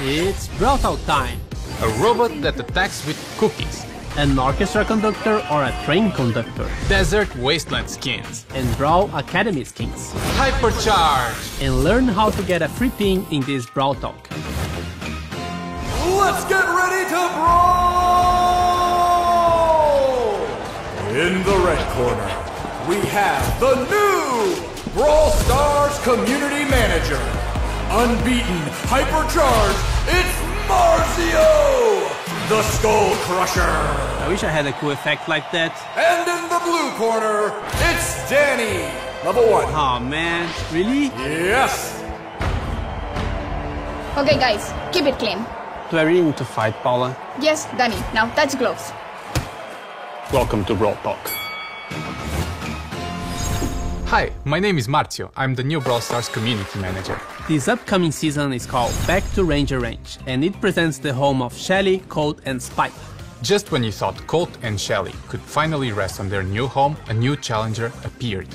It's Brawl Talk time! A robot that attacks with cookies. An orchestra conductor or a train conductor. Desert wasteland skins. And Brawl Academy skins. Hypercharge! And learn how to get a free pin in this Brawl Talk. Let's get ready to brawl! In the red corner, we have the new Brawl Stars Community Manager. Unbeaten, Hypercharge, it's Marzio, the Skull Crusher. I wish I had a cool effect like that. And in the blue corner, it's Danny, level 1. Oh man, really? Yes! Okay guys, keep it clean. Do I really need to fight, Paula? Yes, Danny, now touch gloves. Welcome to Brawl Talk. Hi, my name is Marzio. I'm the new Brawl Stars Community Manager. This upcoming season is called Back to Ranger Range, and it presents the home of Shelly, Colt and Spike. Just when you thought Colt and Shelly could finally rest on their new home, a new challenger appeared.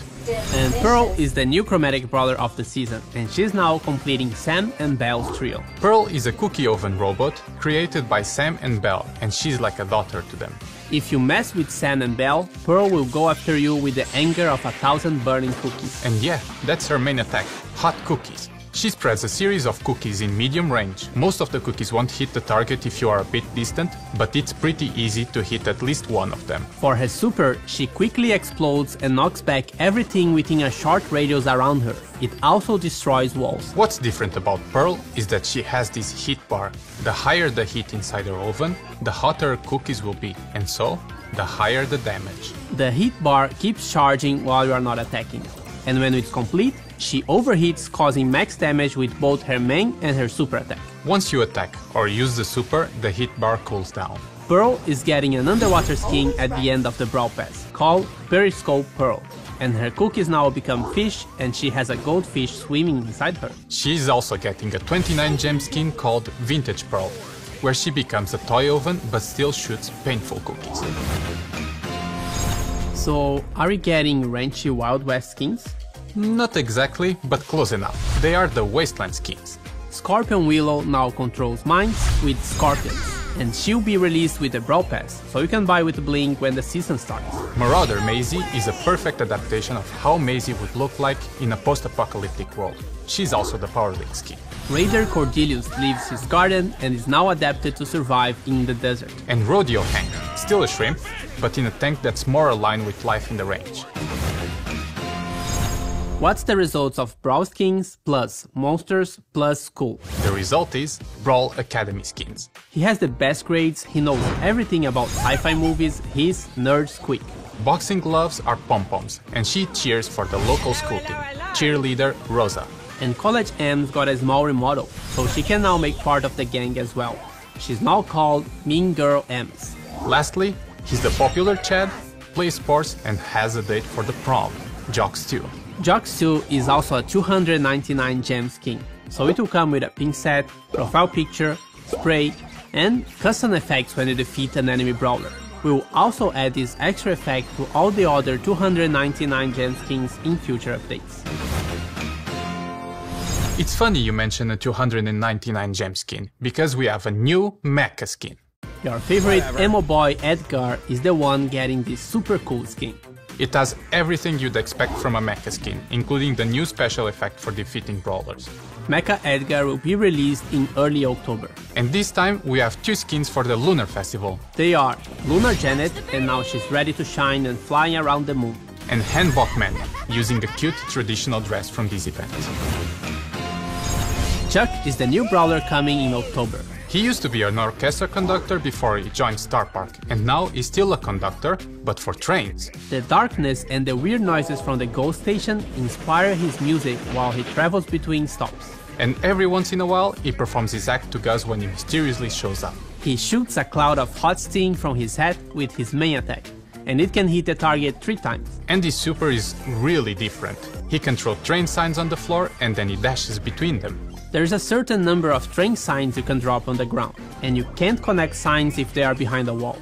And Pearl is the new chromatic brawler of the season, and she's now completing Sam and Belle's trio. Pearl is a cookie oven robot created by Sam and Belle, and she's like a daughter to them. If you mess with Sam and Belle, Pearl will go after you with the anger of 1,000 burning cookies. And yeah, that's her main attack, hot cookies. She spreads a series of cookies in medium range. Most of the cookies won't hit the target if you are a bit distant, but it's pretty easy to hit at least one of them. For her super, she quickly explodes and knocks back everything within a short radius around her. It also destroys walls. What's different about Pearl is that she has this heat bar. The higher the heat inside her oven, the hotter her cookies will be, and so, the higher the damage. The heat bar keeps charging while you are not attacking. And when it's complete, she overheats, causing max damage with both her main and her super attack. Once you attack or use the super, the heat bar cools down. Pearl is getting an underwater skin at the end of the Brawl Pass, called Periscope Pearl. And her cookies now become fish, and she has a goldfish swimming inside her. She's also getting a 29 gem skin called Vintage Pearl, where she becomes a toy oven but still shoots painful cookies. So, are we getting ranchy Wild West skins? Not exactly, but close enough. They are the Wasteland skins. Scorpion Willow now controls mines with scorpions, and she'll be released with the Brawl Pass, so you can buy with Blink when the season starts. Marauder Maisie is a perfect adaptation of how Maisie would look like in a post-apocalyptic world. She's also the Power Link skin. Raider Cordelius leaves his garden and is now adapted to survive in the desert. And Rodeo Hank, still a shrimp, but in a tank that's more aligned with life in the range. What's the results of Brawl skins plus monsters plus school? The result is Brawl Academy skins. He has the best grades, he knows everything about sci-fi movies, he's nerd squeak. Boxing gloves are pom-poms, and she cheers for the local school team, cheerleader Rosa. And College M's got a small remodel, so she can now make part of the gang as well. She's now called Mean Girl M's. Lastly, he's the popular Chad, plays sports and has a date for the prom, Jocks 2. Jocks 2 is also a 299 gem skin, so it will come with a pin set, profile picture, spray, and custom effects when you defeat an enemy brawler. We will also add this extra effect to all the other 299 gem skins in future updates. It's funny you mention a 299 gem skin, because we have a new mecha skin. Your favorite emo boy Edgar is the one getting this super cool skin. It has everything you'd expect from a mecha skin, including the new special effect for defeating brawlers. Mecha Edgar will be released in early October. And this time we have two skins for the Lunar Festival. They are Lunar Janet, and now she's ready to shine and flying around the moon. And Hanbok Man, using the cute traditional dress from this event. Chuck is the new brawler coming in October. He used to be an orchestra conductor before he joined Star Park, and now he's still a conductor, but for trains. The darkness and the weird noises from the ghost station inspire his music while he travels between stops. And every once in a while, he performs his act to Gus when he mysteriously shows up. He shoots a cloud of hot steam from his head with his main attack, and it can hit the target 3 times. And his super is really different. He can throw train signs on the floor and then he dashes between them. There's a certain number of train signs you can drop on the ground, and you can't connect signs if they are behind a wall.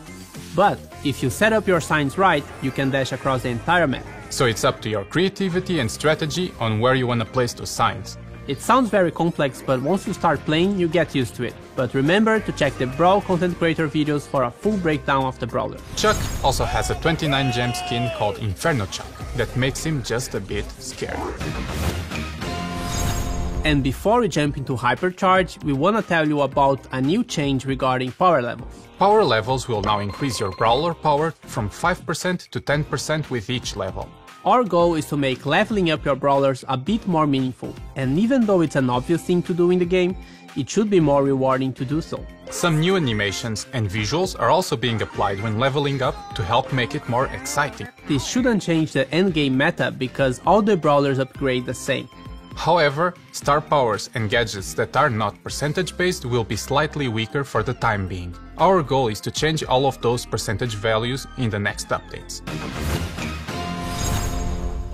But if you set up your signs right, you can dash across the entire map. So it's up to your creativity and strategy on where you want to place those signs. It sounds very complex, but once you start playing, you get used to it. But remember to check the Brawl content creator videos for a full breakdown of the brawler. Cuhuck also has a 29 gem skin called Inferno Cuhuck that makes him just a bit scary. And before we jump into Hypercharge, we wanna tell you about a new change regarding power levels. Power levels will now increase your brawler power from 5% to 10% with each level. Our goal is to make leveling up your brawlers a bit more meaningful, and even though it's an obvious thing to do in the game, it should be more rewarding to do so. Some new animations and visuals are also being applied when leveling up to help make it more exciting. This shouldn't change the endgame meta because all the brawlers upgrade the same. However, star powers and gadgets that are not percentage based will be slightly weaker for the time being. Our goal is to change all of those percentage values in the next updates.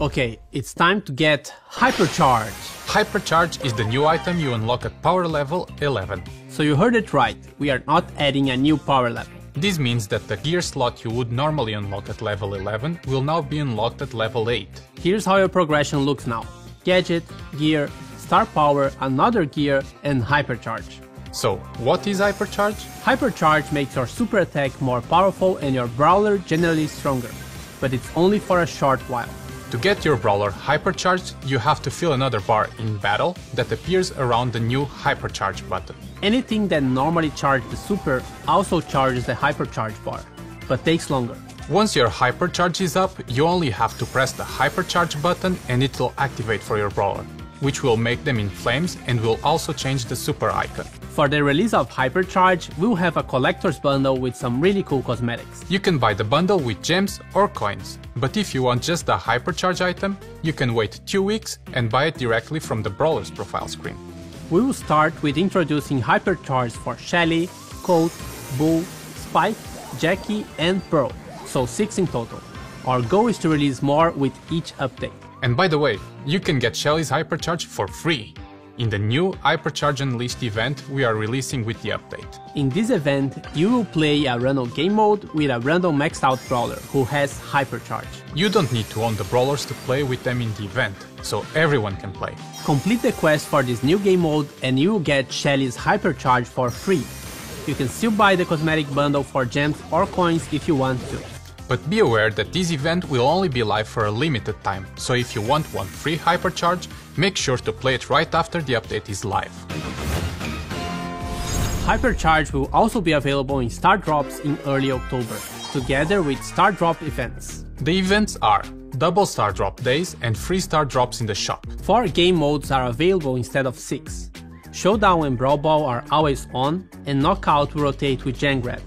Okay, it's time to get Hypercharge. Hypercharge is the new item you unlock at power level 11. So you heard it right, we are not adding a new power level. This means that the gear slot you would normally unlock at level 11 will now be unlocked at level 8. Here's how your progression looks now. Gadget, gear, star power, another gear, and Hypercharge. So, what is Hypercharge? Hypercharge makes your super attack more powerful and your brawler generally stronger, but it's only for a short while. To get your brawler hypercharged, you have to fill another bar in battle that appears around the new Hypercharge button. Anything that normally charges the super also charges the Hypercharge bar, but takes longer. Once your Hypercharge is up, you only have to press the Hypercharge button and it will activate for your brawler, which will make them in flames and will also change the super icon. For the release of Hypercharge, we'll have a collector's bundle with some really cool cosmetics. You can buy the bundle with gems or coins, but if you want just the Hypercharge item, you can wait 2 weeks and buy it directly from the brawler's profile screen. We will start with introducing Hypercharge for Shelly, Colt, Bull, Spike, Jackie, and Pearl, so 6 in total. Our goal is to release more with each update. And by the way, you can get Shelly's Hypercharge for free in the new Hypercharge Unleashed event we are releasing with the update. In this event, you will play a random game mode with a random maxed out brawler who has Hypercharge. You don't need to own the brawlers to play with them in the event, so everyone can play. Complete the quest for this new game mode and you will get Shelly's Hypercharge for free. You can still buy the cosmetic bundle for gems or coins if you want to. But be aware that this event will only be live for a limited time, so if you want one free Hypercharge, make sure to play it right after the update is live. Hypercharge will also be available in Star Drops in early October, together with Star Drop events. The events are double Star Drop days and free Star Drops in the shop. 4 game modes are available instead of 6. Showdown and Brawl Ball are always on, and Knockout will rotate with Gen Grab.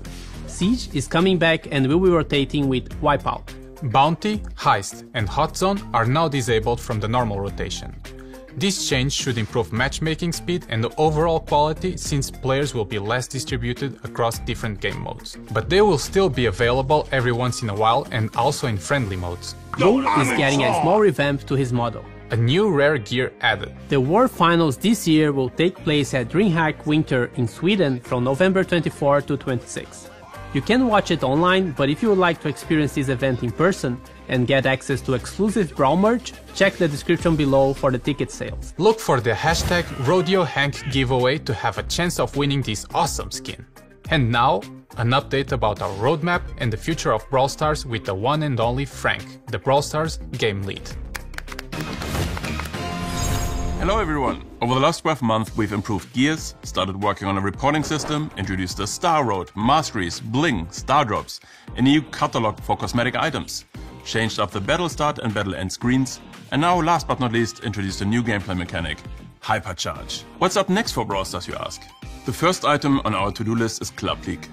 Siege is coming back and will be rotating with Wipeout. Bounty, Heist, and Hot Zone are now disabled from the normal rotation. This change should improve matchmaking speed and the overall quality since players will be less distributed across different game modes. But they will still be available every once in a while and also in friendly modes. Bull is getting a small revamp to his model. A new rare gear added. The World Finals this year will take place at DreamHack Winter in Sweden from November 24 to 26. You can watch it online, but if you would like to experience this event in person and get access to exclusive Brawl merch, check the description below for the ticket sales. Look for the hashtag RodeoHank giveaway to have a chance of winning this awesome skin. And now, an update about our roadmap and the future of Brawl Stars with the one and only Frank, the Brawl Stars game lead. Hello everyone! Over the last 12 months we've improved gears, started working on a reporting system, introduced a Star Road, Masteries, Bling, Star Drops, a new catalog for cosmetic items, changed up the battle start and battle end screens, and now last but not least introduced a new gameplay mechanic, Hypercharge. What's up next for Brawl Stars, you ask? The first item on our to-do list is Club League.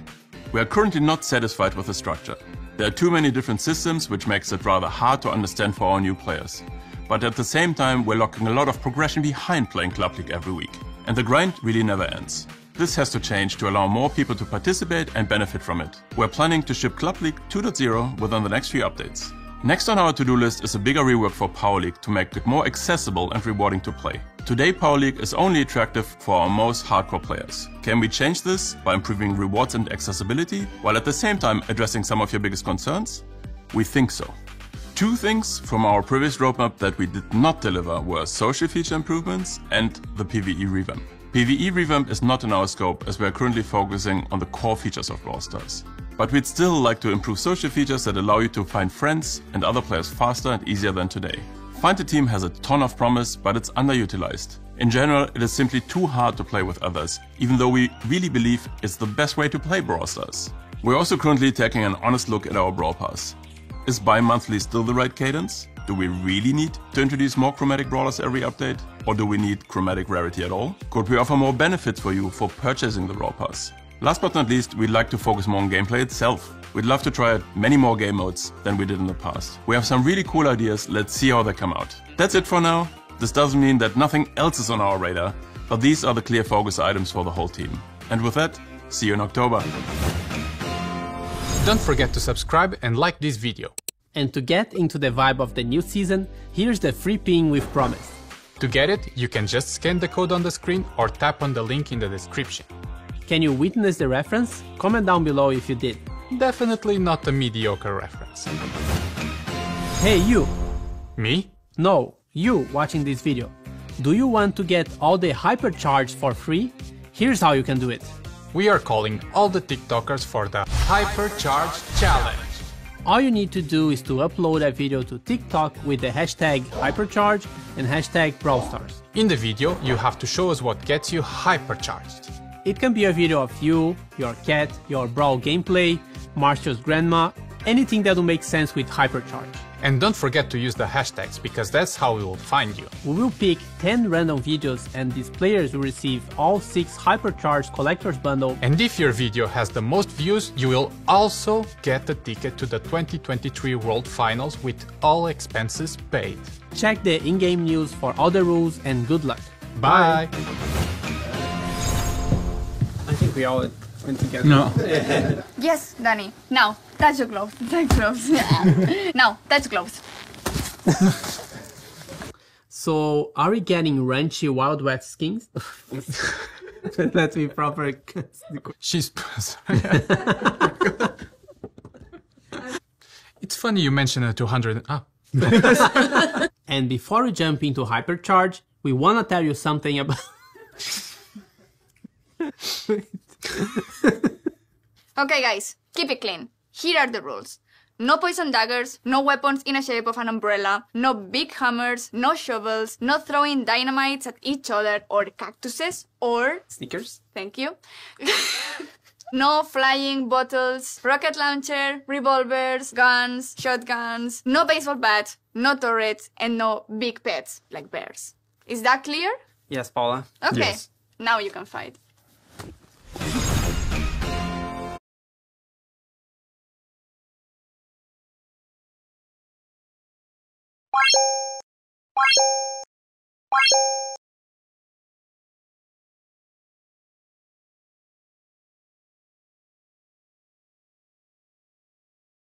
We are currently not satisfied with the structure. There are too many different systems which makes it rather hard to understand for our new players. But at the same time, we're locking a lot of progression behind playing Club League every week. And the grind really never ends. This has to change to allow more people to participate and benefit from it. We're planning to ship Club League 2.0 within the next few updates. Next on our to-do list is a bigger rework for Power League to make it more accessible and rewarding to play. Today Power League is only attractive for our most hardcore players. Can we change this by improving rewards and accessibility, while at the same time addressing some of your biggest concerns? We think so. Two things from our previous roadmap that we did not deliver were social feature improvements and the PvE revamp. PvE revamp is not in our scope as we are currently focusing on the core features of Brawl Stars. But we'd still like to improve social features that allow you to find friends and other players faster and easier than today. Find a Team has a ton of promise, but it's underutilized. In general, it is simply too hard to play with others, even though we really believe it's the best way to play Brawl Stars. We're also currently taking an honest look at our Brawl Pass. Is bi-monthly still the right cadence? Do we really need to introduce more chromatic brawlers every update? Or do we need chromatic rarity at all? Could we offer more benefits for you for purchasing the Brawl Pass? Last but not least, we'd like to focus more on gameplay itself. We'd love to try out many more game modes than we did in the past. We have some really cool ideas, let's see how they come out. That's it for now. This doesn't mean that nothing else is on our radar, but these are the clear focus items for the whole team. And with that, see you in October. Don't forget to subscribe and like this video. And to get into the vibe of the new season, here's the free pin we've promised. To get it, you can just scan the code on the screen or tap on the link in the description. Can you witness the reference? Comment down below if you did. Definitely not a mediocre reference. Hey you! Me? No, you watching this video. Do you want to get all the Hypercharge for free? Here's how you can do it. We are calling all the TikTokers for the Hypercharge Challenge. All you need to do is to upload a video to TikTok with the hashtag Hypercharge and hashtag BrawlStars. In the video, you have to show us what gets you hypercharged. It can be a video of you, your cat, your Brawl gameplay, Marshall's grandma, anything that will make sense with Hypercharge. And don't forget to use the hashtags, because that's how we will find you. We will pick 10 random videos and these players will receive all 6 Hypercharge Collector's Bundle. And if your video has the most views, you will also get a ticket to the 2023 World Finals with all expenses paid. Check the in-game news for all the rules and good luck. Bye! I think we all went together. No. Yes, Danny. Now, touch your gloves. Touch gloves. Now, touch gloves. So, are we getting Ranchy Wild West skins? Let's be proper. She's... It's funny you mentioned the 200... And before we jump into Hypercharge, we want to tell you something about... Okay, guys, keep it clean. Here are the rules. No poison daggers, no weapons in the shape of an umbrella, no big hammers, no shovels, no throwing dynamites at each other or cactuses or... Sneakers? Thank you. No flying bottles, rocket launcher, revolvers, guns, shotguns, no baseball bat, no turrets, and no big pets like bears. Is that clear? Yes, Paula. Okay, Yes. Now you can fight.